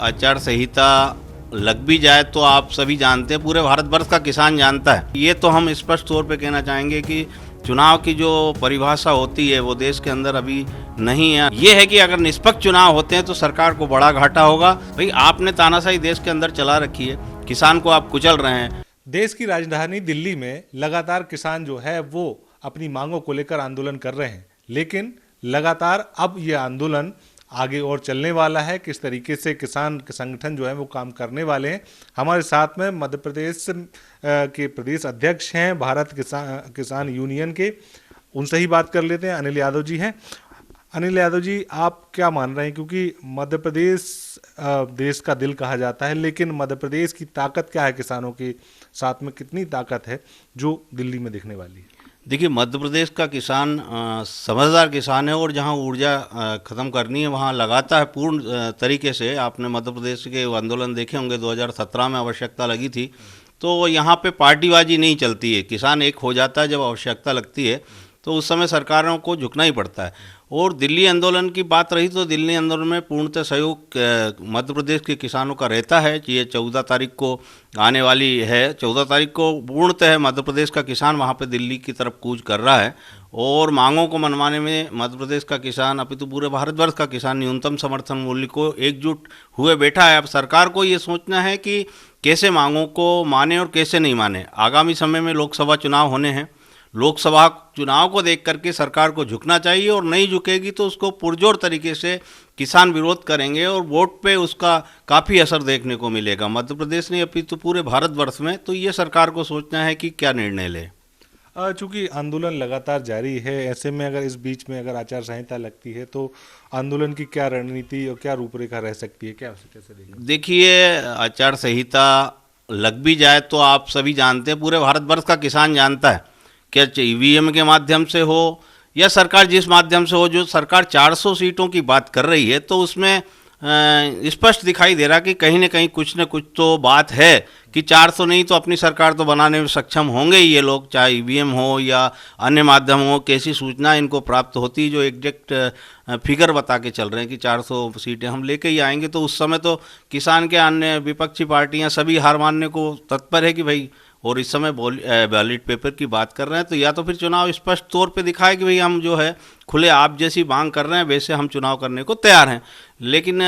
आचार संहिता लग भी जाए तो आप सभी जानते हैं, पूरे भारतवर्ष का किसान जानता है। ये तो हम स्पष्ट तौर पे कहना चाहेंगे कि चुनाव की जो परिभाषा होती है वो देश के अंदर अभी नहीं है। ये है कि अगर निष्पक्ष चुनाव होते हैं तो सरकार को बड़ा घाटा होगा। भाई आपने तानाशाही देश के अंदर चला रखी है, किसान को आप कुचल रहे हैं। देश की राजधानी दिल्ली में लगातार किसान जो है वो अपनी मांगों को लेकर आंदोलन कर रहे हैं, लेकिन लगातार अब ये आंदोलन आगे और चलने वाला है। किस तरीके से किसान संगठन जो है वो काम करने वाले हैं। हमारे साथ में मध्य प्रदेश के प्रदेश अध्यक्ष हैं भारत किसान यूनियन के, उनसे ही बात कर लेते हैं। अनिल यादव जी हैं। अनिल यादव जी, आप क्या मान रहे हैं, क्योंकि मध्य प्रदेश देश का दिल कहा जाता है, लेकिन मध्य प्रदेश की ताकत क्या है, किसानों के साथ में कितनी ताकत है जो दिल्ली में दिखने वाली है? देखिए, मध्य प्रदेश का किसान समझदार किसान है और जहां ऊर्जा ख़त्म करनी है वहां लगाता है पूर्ण तरीके से। आपने मध्य प्रदेश के आंदोलन देखे होंगे, 2017 में आवश्यकता लगी थी, तो यहाँ पे पार्टीबाजी नहीं चलती है। किसान एक हो जाता है जब आवश्यकता लगती है, तो उस समय सरकारों को झुकना ही पड़ता है। और दिल्ली आंदोलन की बात रही तो दिल्ली आंदोलन में पूर्णतः सहयोग मध्य प्रदेश के किसानों का रहता है। ये 14 तारीख को आने वाली है। 14 तारीख को पूर्णतः मध्य प्रदेश का किसान वहाँ पे दिल्ली की तरफ कूच कर रहा है और मांगों को मनवाने में मध्य प्रदेश का किसान, अभी तो पूरे भारतवर्ष का किसान न्यूनतम समर्थन मूल्य को एकजुट हुए बैठा है। अब सरकार को ये सोचना है कि कैसे मांगों को माने और कैसे नहीं माने। आगामी समय में लोकसभा चुनाव होने हैं। लोकसभा चुनाव को देख करके सरकार को झुकना चाहिए और नहीं झुकेगी तो उसको पुरजोर तरीके से किसान विरोध करेंगे और वोट पे उसका काफ़ी असर देखने को मिलेगा। मध्य प्रदेश ने अभी तो पूरे भारतवर्ष में, तो ये सरकार को सोचना है कि क्या निर्णय ले। चूंकि आंदोलन लगातार जारी है, ऐसे में अगर इस बीच में अगर आचार संहिता लगती है तो आंदोलन की क्या रणनीति और क्या रूपरेखा रह सकती है, क्या कैसे देखें? देखिए, आचार संहिता लग भी जाए तो आप सभी जानते हैं, पूरे भारतवर्ष का किसान जानता है, क्या ईवीएम के माध्यम से हो या सरकार जिस माध्यम से हो। जो सरकार 400 सीटों की बात कर रही है तो उसमें स्पष्ट दिखाई दे रहा कि कहीं ना कहीं कुछ न कुछ तो बात है कि 400 नहीं तो अपनी सरकार तो बनाने में सक्षम होंगे ही ये लोग, चाहे ईवीएम हो या अन्य माध्यम हो। कैसी सूचना इनको प्राप्त होती जो एग्जैक्ट फिगर बता के चल रहे हैं कि 400 सीटें हम लेके ही आएंगे, तो उस समय तो किसान के अन्य विपक्षी पार्टियां सभी हार मानने को तत्पर है कि भाई, और इस समय बैलेट पेपर की बात कर रहे हैं तो या तो फिर चुनाव स्पष्ट तौर पे दिखाए कि भाई हम जो है खुले आप जैसी मांग कर रहे हैं वैसे हम चुनाव करने को तैयार हैं, लेकिन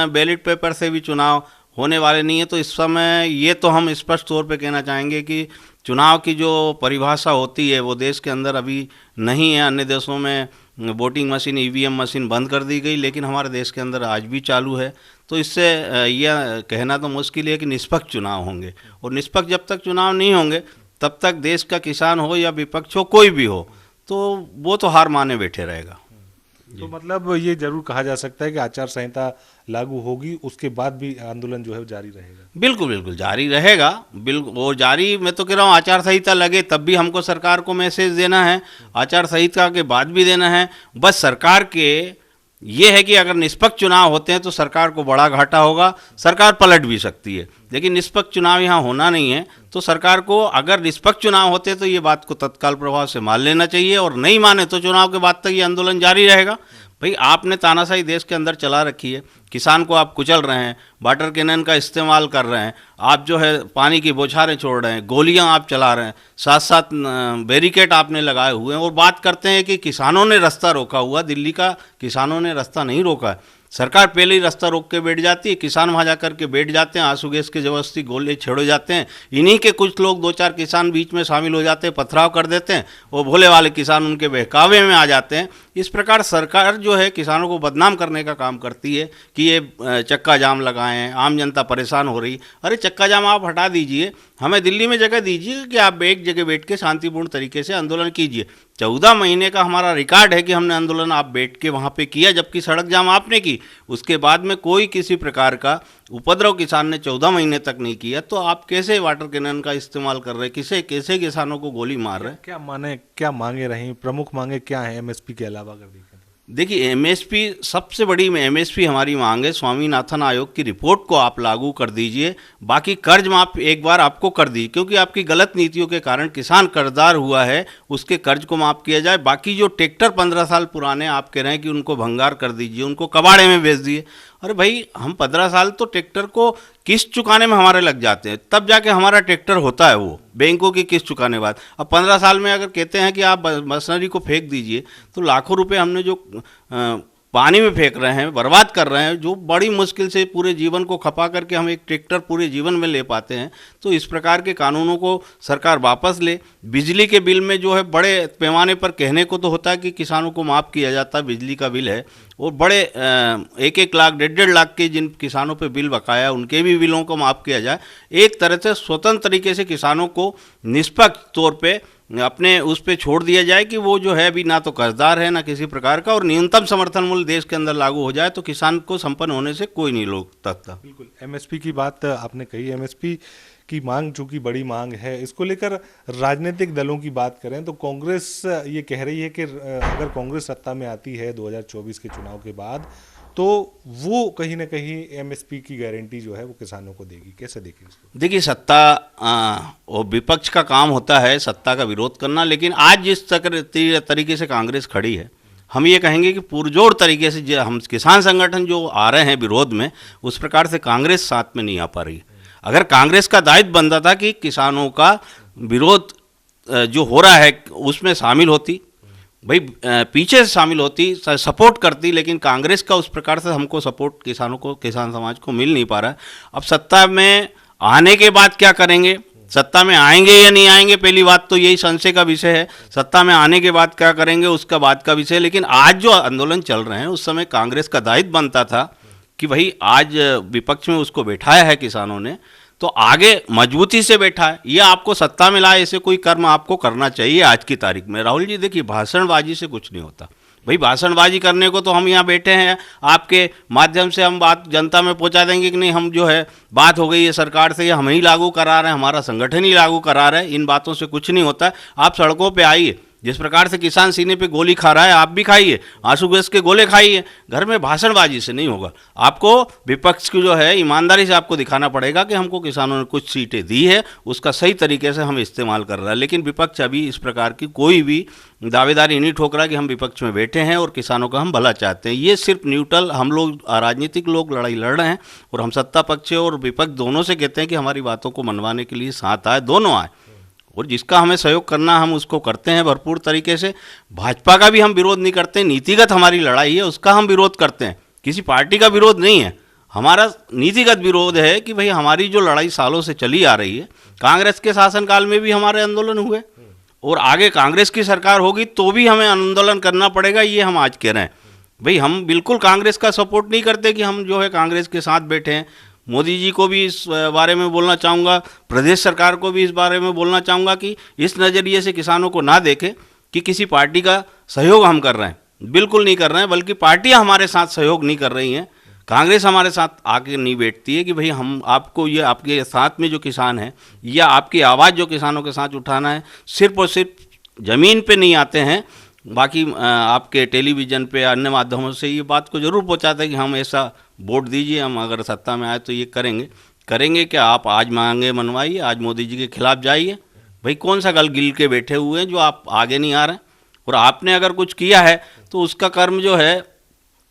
बैलेट पेपर से भी चुनाव होने वाले नहीं है। तो इस समय ये तो हम स्पष्ट तौर पे कहना चाहेंगे कि चुनाव की जो परिभाषा होती है वो देश के अंदर अभी नहीं है। अन्य देशों में वोटिंग मशीन, ईवीएम मशीन बंद कर दी गई, लेकिन हमारे देश के अंदर आज भी चालू है। तो इससे यह कहना तो मुश्किल है कि निष्पक्ष चुनाव होंगे, और निष्पक्ष जब तक चुनाव नहीं होंगे तब तक देश का किसान हो या विपक्ष हो, कोई भी हो, तो वो तो हार माने बैठे रहेगा। तो मतलब ये जरूर कहा जा सकता है कि आचार संहिता लागू होगी, उसके बाद भी आंदोलन जो है जारी रहेगा। बिल्कुल बिल्कुल जारी रहेगा, बिल्कुल। और जारी, मैं तो कह रहा हूँ आचार संहिता लगे तब भी हमको सरकार को मैसेज देना है, आचार संहिता के बाद भी देना है। बस सरकार के ये है कि अगर निष्पक्ष चुनाव होते हैं तो सरकार को बड़ा घाटा होगा, सरकार पलट भी सकती है। लेकिन निष्पक्ष चुनाव यहाँ होना नहीं है, तो सरकार को अगर निष्पक्ष चुनाव होते तो ये बात को तत्काल प्रभाव से मान लेना चाहिए, और नहीं माने तो चुनाव के बाद तक ये आंदोलन जारी रहेगा। भाई आपने तानाशाही देश के अंदर चला रखी है, किसान को आप कुचल रहे हैं, वाटर कैनन का इस्तेमाल कर रहे हैं, आप जो है पानी की बौछारें छोड़ रहे हैं, गोलियां आप चला रहे हैं, साथ साथ बैरिकेड आपने लगाए हुए हैं, और बात करते हैं कि किसानों ने रास्ता रोका हुआ। दिल्ली का किसानों ने रास्ता नहीं रोका है, सरकार पहले ही रास्ता रोक के बैठ जाती है, किसान वहाँ जा कर के बैठ जाते हैं, आंसू गैस के जबरदस्ती गोले छेड़े जाते हैं। इन्हीं के कुछ लोग, 2-4 किसान बीच में शामिल हो जाते हैं, पथराव कर देते हैं, वो भोले वाले किसान उनके बहकावे में आ जाते हैं। इस प्रकार सरकार जो है किसानों को बदनाम करने का काम करती है कि ये चक्का जाम लगाए हैं, आम जनता परेशान हो रही। अरे चक्का जाम आप हटा दीजिए, हमें दिल्ली में जगह दीजिए कि आप एक जगह बैठ के शांतिपूर्ण तरीके से आंदोलन कीजिए। 14 महीने का हमारा रिकॉर्ड है कि हमने आंदोलन आप बैठ के वहाँ पे किया, जबकि सड़क जाम आपने की। उसके बाद में कोई किसी प्रकार का उपद्रव किसान ने 14 महीने तक नहीं किया, तो आप कैसे वाटर कैनन का इस्तेमाल कर रहे हैं, किसे कैसे किसानों को गोली मार रहे हैं? क्या मांगे रही, प्रमुख मांगे क्या है एमएसपी के अलावा अगर देखें? देखिए, एमएसपी सबसे बड़ी एमएसपी हमारी मांग है। स्वामीनाथन आयोग की रिपोर्ट को आप लागू कर दीजिए, बाकी कर्ज माफ एक बार आपको कर दी, क्योंकि आपकी गलत नीतियों के कारण किसान कर्जदार हुआ है, उसके कर्ज को माफ किया जाए। बाकी जो ट्रैक्टर 15 साल पुराने आप कह रहे हैं कि उनको भंगार कर दीजिए, उनको कबाड़े में बेच दिए। अरे भाई, हम 15 साल तो ट्रैक्टर को किस्त चुकाने में हमारे लग जाते हैं, तब जाके हमारा ट्रैक्टर होता है, वो बैंकों की किस्त चुकाने बाद। अब 15 साल में अगर कहते हैं कि आप मशीनरी को फेंक दीजिए, तो लाखों रुपए हमने जो पानी में फेंक रहे हैं, बर्बाद कर रहे हैं, जो बड़ी मुश्किल से पूरे जीवन को खपा करके हम एक ट्रैक्टर पूरे जीवन में ले पाते हैं। तो इस प्रकार के कानूनों को सरकार वापस ले। बिजली के बिल में जो है बड़े पैमाने पर कहने को तो होता है कि किसानों को माफ़ किया जाता है, बिजली का बिल है, और बड़े 1-1 लाख 1.5 लाख के जिन किसानों पे बिल बकाया, उनके भी बिलों को माफ़ किया जाए। एक तरह से स्वतंत्र तरीके से किसानों को निष्पक्ष तौर पे अपने उस पे छोड़ दिया जाए कि वो जो है अभी ना तो कर्जदार है ना किसी प्रकार का, और न्यूनतम समर्थन मूल्य देश के अंदर लागू हो जाए, तो किसान को संपन्न होने से कोई नहीं रोक सकता। बिल्कुल, एमएसपी की बात आपने कही। एमएसपी की मांग चूंकि बड़ी मांग है, इसको लेकर राजनीतिक दलों की बात करें तो कांग्रेस ये कह रही है कि अगर कांग्रेस सत्ता में आती है 2024 के चुनाव के बाद, तो वो कहीं ना कहीं एमएसपी की गारंटी जो है वो किसानों को देगी। कैसे देगी इसको? देखिए, सत्ता और विपक्ष का काम होता है सत्ता का विरोध करना, लेकिन आज जिस तरीके से कांग्रेस खड़ी है, हम ये कहेंगे कि पुरजोर तरीके से जो हम किसान संगठन जो आ रहे हैं विरोध में, उस प्रकार से कांग्रेस साथ में नहीं आ पा रही। अगर कांग्रेस का दायित्व बनता था कि किसानों का विरोध जो हो रहा है उसमें शामिल होती, भाई पीछे से शामिल होती, सपोर्ट करती, लेकिन कांग्रेस का उस प्रकार से हमको सपोर्ट किसानों को, किसान समाज को मिल नहीं पा रहा है। अब सत्ता में आने के बाद क्या करेंगे, सत्ता में आएंगे या नहीं आएंगे, पहली बात तो यही संशय का विषय है। सत्ता में आने के बाद क्या करेंगे उसका बाद का विषय। लेकिन आज जो आंदोलन चल रहे हैं, उस समय कांग्रेस का दायित्व बनता था कि भाई आज विपक्ष में उसको बैठाया है किसानों ने, तो आगे मजबूती से बैठा है। ये आपको सत्ता में लाए, ऐसे कोई कर्म आपको करना चाहिए आज की तारीख में। राहुल जी देखिए, भाषणबाजी से कुछ नहीं होता भाई। भाषणबाजी करने को तो हम यहाँ बैठे हैं, आपके माध्यम से हम बात जनता में पहुँचा देंगे कि नहीं, हम जो है बात हो गई है सरकार से, ये हम ही लागू करा रहे हैं, हमारा संगठन ही लागू करा रहा है, इन बातों से कुछ नहीं होता। आप सड़कों पर आइए, जिस प्रकार से किसान सीने पे गोली खा रहा है, आप भी खाइए, आंसू गैस के गोले खाइए। घर में भाषणबाजी से नहीं होगा। आपको विपक्ष की जो है ईमानदारी से आपको दिखाना पड़ेगा कि हमको किसानों ने कुछ सीटें दी है, उसका सही तरीके से हम इस्तेमाल कर रहे हैं। लेकिन विपक्ष अभी इस प्रकार की कोई भी दावेदारी नहीं ठोक रहा कि हम विपक्ष में बैठे हैं और किसानों का हम भला चाहते हैं। ये सिर्फ न्यूट्रल, हम लोग राजनीतिक लोग लड़ाई लड़ रहे हैं, और हम सत्ता पक्ष और विपक्ष दोनों से कहते हैं कि हमारी बातों को मनवाने के लिए साथ आए, दोनों आए, और जिसका हमें सहयोग करना हम उसको करते हैं भरपूर तरीके से। भाजपा का भी हम विरोध नहीं करते, नीतिगत हमारी लड़ाई है, उसका हम विरोध करते हैं, किसी पार्टी का विरोध नहीं है। हमारा नीतिगत विरोध है कि भाई हमारी जो लड़ाई सालों से चली आ रही है, कांग्रेस के शासनकाल में भी हमारे आंदोलन हुए, और आगे कांग्रेस की सरकार होगी तो भी हमें आंदोलन करना पड़ेगा। ये हम आज कह रहे हैं भाई, हम बिल्कुल कांग्रेस का सपोर्ट नहीं करते कि हम जो है कांग्रेस के साथ बैठे हैं। मोदी जी को भी इस बारे में बोलना चाहूँगा, प्रदेश सरकार को भी इस बारे में बोलना चाहूँगा कि इस नज़रिए से किसानों को ना देखें कि किसी पार्टी का सहयोग हम कर रहे हैं, बिल्कुल नहीं कर रहे हैं, बल्कि पार्टियां हमारे साथ सहयोग नहीं कर रही हैं। कांग्रेस हमारे साथ आके नहीं बैठती है कि भाई हम आपको, ये आपके साथ में जो किसान हैं या आपकी आवाज़ जो किसानों के साथ उठाना है, सिर्फ और सिर्फ ज़मीन पे नहीं आते हैं, बाकी आपके टेलीविज़न पे अन्य माध्यमों से ये बात को ज़रूर पहुँचाते हैं कि हम ऐसा वोट दीजिए, हम अगर सत्ता में आए तो ये करेंगे क्या। आप आज मांगे मनवाइए, आज मोदी जी के खिलाफ जाइए, भाई कौन सा गल गिल के बैठे हुए हैं जो आप आगे नहीं आ रहे हैं, और आपने अगर कुछ किया है तो उसका कर्म जो है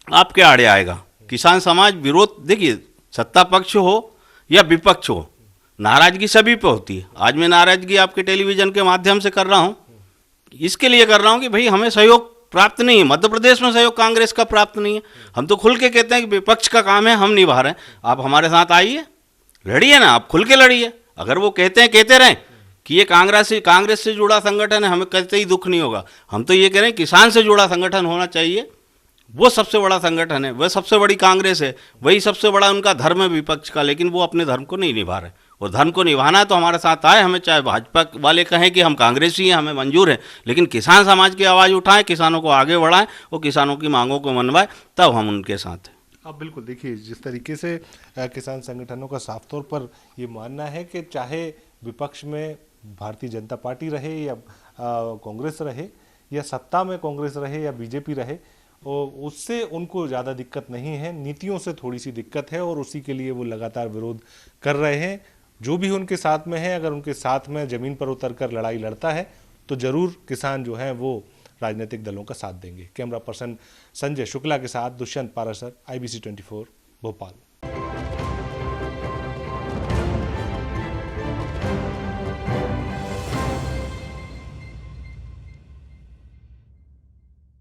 आपके आड़े आएगा। किसान समाज विरोध, देखिए सत्ता पक्ष हो या विपक्ष हो, नाराज़गी सभी पे होती है। आज मैं नाराज़गी आपके टेलीविज़न के माध्यम से कर रहा हूँ, इसके लिए कर रहा हूँ कि भाई हमें सहयोग प्राप्त नहीं है, मध्य प्रदेश में सहयोग कांग्रेस का प्राप्त नहीं है। हम तो खुल के कहते हैं कि विपक्ष का काम है, हम निभा रहे हैं, आप हमारे साथ आइए, लड़िए ना, आप खुल के लड़िए। अगर वो कहते हैं, कहते रहें कि ये कांग्रेस से जुड़ा संगठन है, हमें कहते ही दुख नहीं होगा। हम तो ये कह रहे हैं किसान से जुड़ा संगठन होना चाहिए, वो सबसे बड़ा संगठन है, वह सबसे बड़ी कांग्रेस है, वही सबसे बड़ा उनका धर्म है विपक्ष का। लेकिन वो अपने धर्म को नहीं निभा रहे, और धर्म को निभाना है तो हमारे साथ आए, हमें चाहे भाजपा वाले कहें कि हम कांग्रेसी हैं, हमें मंजूर है, लेकिन किसान समाज की आवाज़ उठाएं, किसानों को आगे बढ़ाएं और किसानों की मांगों को मनवाएं, तब हम उनके साथ हैं। अब बिल्कुल देखिए, जिस तरीके से किसान संगठनों का साफ तौर पर ये मानना है कि चाहे विपक्ष में भारतीय जनता पार्टी रहे या कांग्रेस रहे, या सत्ता में कांग्रेस रहे या बीजेपी रहे, और उससे उनको ज़्यादा दिक्कत नहीं है, नीतियों से थोड़ी सी दिक्कत है, और उसी के लिए वो लगातार विरोध कर रहे हैं। जो भी उनके साथ में है, अगर उनके साथ में ज़मीन पर उतरकर लड़ाई लड़ता है तो ज़रूर किसान जो है वो राजनीतिक दलों का साथ देंगे। कैमरा पर्सन संजय शुक्ला के साथ दुष्यंत पारासर, IBC 24, भोपाल।